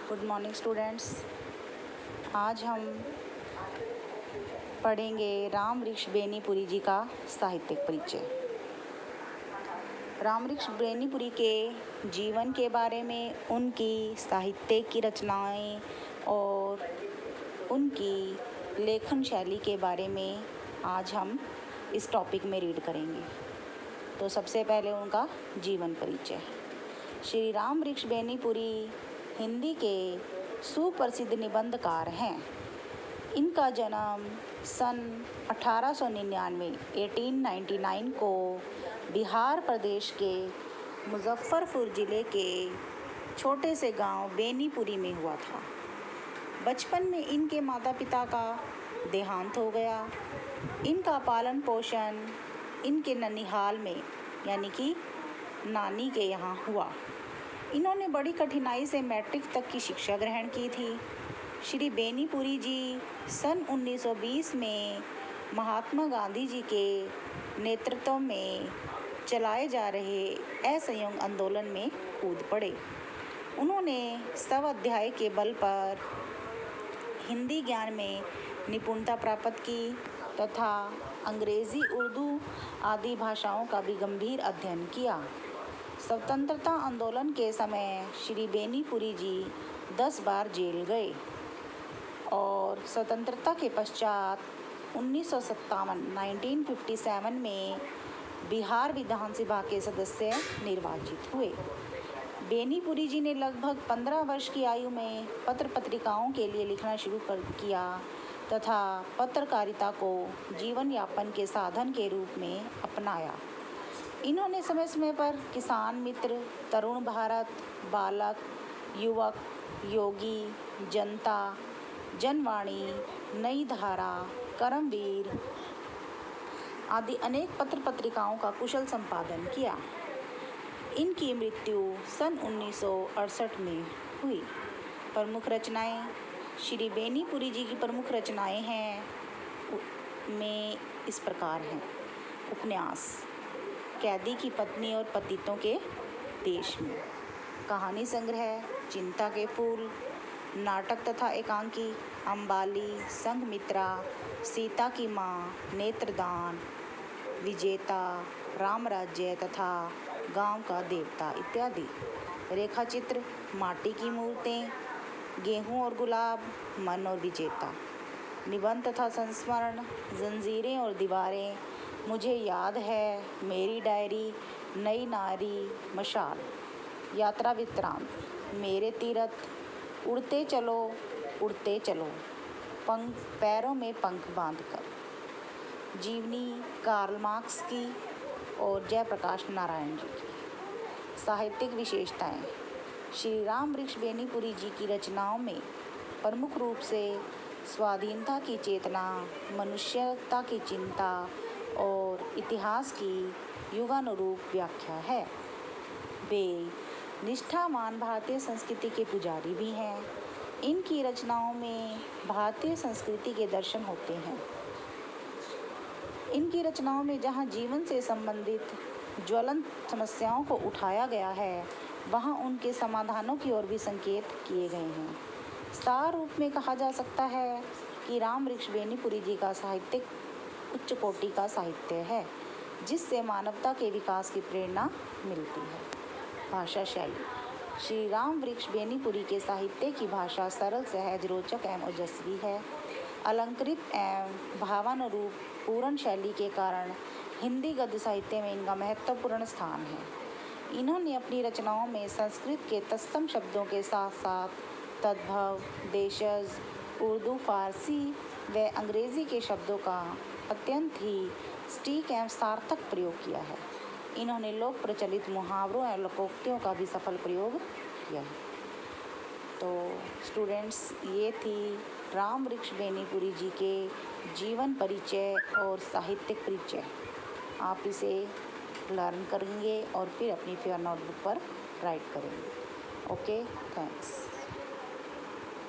Good morning students. आज हम पढ़ेंगे रामवृक्ष बेनीपुरी जी का साहित्यिक परिचय। रामवृक्ष बेनीपुरी के जीवन के बारे में, उनकी साहित्य की रचनाएं और उनकी लेखन शैली के बारे में आज हम इस टॉपिक में रीड करेंगे। तो सबसे पहले उनका जीवन परिचय। श्री रामवृक्ष बेनीपुरी हिंदी के सुप्रसिद्ध निबंधकार हैं। इनका जन्म सन 1899 को बिहार प्रदेश के मुजफ्फरपुर ज़िले के छोटे से गांव बेनीपुरी में हुआ था। बचपन में इनके माता पिता का देहांत हो गया। इनका पालन पोषण इनके ननिहाल में यानी कि नानी के यहाँ हुआ। इन्होंने बड़ी कठिनाई से मैट्रिक तक की शिक्षा ग्रहण की थी। श्री बेनीपुरी जी सन 1920 में महात्मा गांधी जी के नेतृत्व में चलाए जा रहे असहयोग आंदोलन में कूद पड़े। उन्होंने स्वाध्याय के बल पर हिंदी ज्ञान में निपुणता प्राप्त की तथा अंग्रेज़ी, उर्दू आदि भाषाओं का भी गंभीर अध्ययन किया। स्वतंत्रता आंदोलन के समय श्री बेनीपुरी जी 10 बार जेल गए और स्वतंत्रता के पश्चात 1957 में बिहार विधानसभा के सदस्य निर्वाचित हुए। बेनीपुरी जी ने लगभग 15 वर्ष की आयु में पत्र पत्रिकाओं के लिए लिखना शुरू कर किया तथा पत्रकारिता को जीवन यापन के साधन के रूप में अपनाया। इन्होंने समय समय पर किसान मित्र, तरुण भारत, बालक, युवक, योगी, जनता, जनवाणी, नई धारा, कर्मवीर आदि अनेक पत्र पत्रिकाओं का कुशल संपादन किया। इनकी मृत्यु सन 1968 में हुई। प्रमुख रचनाएं। श्री बेनीपुरी जी की प्रमुख रचनाएं हैं में इस प्रकार हैं। उपन्यास कैदी की पत्नी और पतितों के देश में, कहानी संग्रह चिंता के फूल, नाटक तथा एकांकी अंबाली, संघमित्रा, सीता की माँ, नेत्रदान, विजेता, रामराज्य तथा गांव का देवता इत्यादि। रेखाचित्र माटी की मूर्तें, गेहूं और गुलाब, मन और विजेता। निबंध तथा संस्मरण जंजीरें और दीवारें, मुझे याद है, मेरी डायरी, नई नारी, मशाल। यात्रा वृत्तांत मेरे तीरथ, उड़ते चलो उड़ते चलो, पंख पैरों में पंख बांधकर। जीवनी कार्ल मार्क्स की और जयप्रकाश नारायण जी की। साहित्यिक विशेषताएं। श्री रामवृक्ष बेनीपुरी जी की रचनाओं में प्रमुख रूप से स्वाधीनता की चेतना, मनुष्यता की चिंता और इतिहास की युगानुरूप व्याख्या है। वे निष्ठावान भारतीय संस्कृति के पुजारी भी हैं। इनकी रचनाओं में भारतीय संस्कृति के दर्शन होते हैं। इनकी रचनाओं में जहाँ जीवन से संबंधित ज्वलंत समस्याओं को उठाया गया है, वहाँ उनके समाधानों की ओर भी संकेत किए गए हैं। सार रूप में कहा जा सकता है कि रामवृक्ष बेनीपुरी जी का साहित्यिक उच्च कोटि का साहित्य है, जिससे मानवता के विकास की प्रेरणा मिलती है। भाषा शैली। श्री रामवृक्ष बेनीपुरी के साहित्य की भाषा सरल, सहज, रोचक एवं ओजस्वी है। अलंकृत एवं भावानुरूप पूर्ण शैली के कारण हिंदी गद्य साहित्य में इनका महत्वपूर्ण स्थान है। इन्होंने अपनी रचनाओं में संस्कृत के तत्सम शब्दों के साथ साथ तद्भव, देशज, उर्दू, फारसी व अंग्रेज़ी के शब्दों का अत्यंत ही सटीक एवं सार्थक प्रयोग किया है। इन्होंने लोक प्रचलित मुहावरों एवं लोकोक्तियों का भी सफल प्रयोग किया है। तो स्टूडेंट्स, ये थी रामवृक्ष बेनीपुरी जी के जीवन परिचय और साहित्यिक परिचय। आप इसे लर्न करेंगे और फिर अपनी फेयर नोटबुक पर राइट करेंगे। Okay, thanks.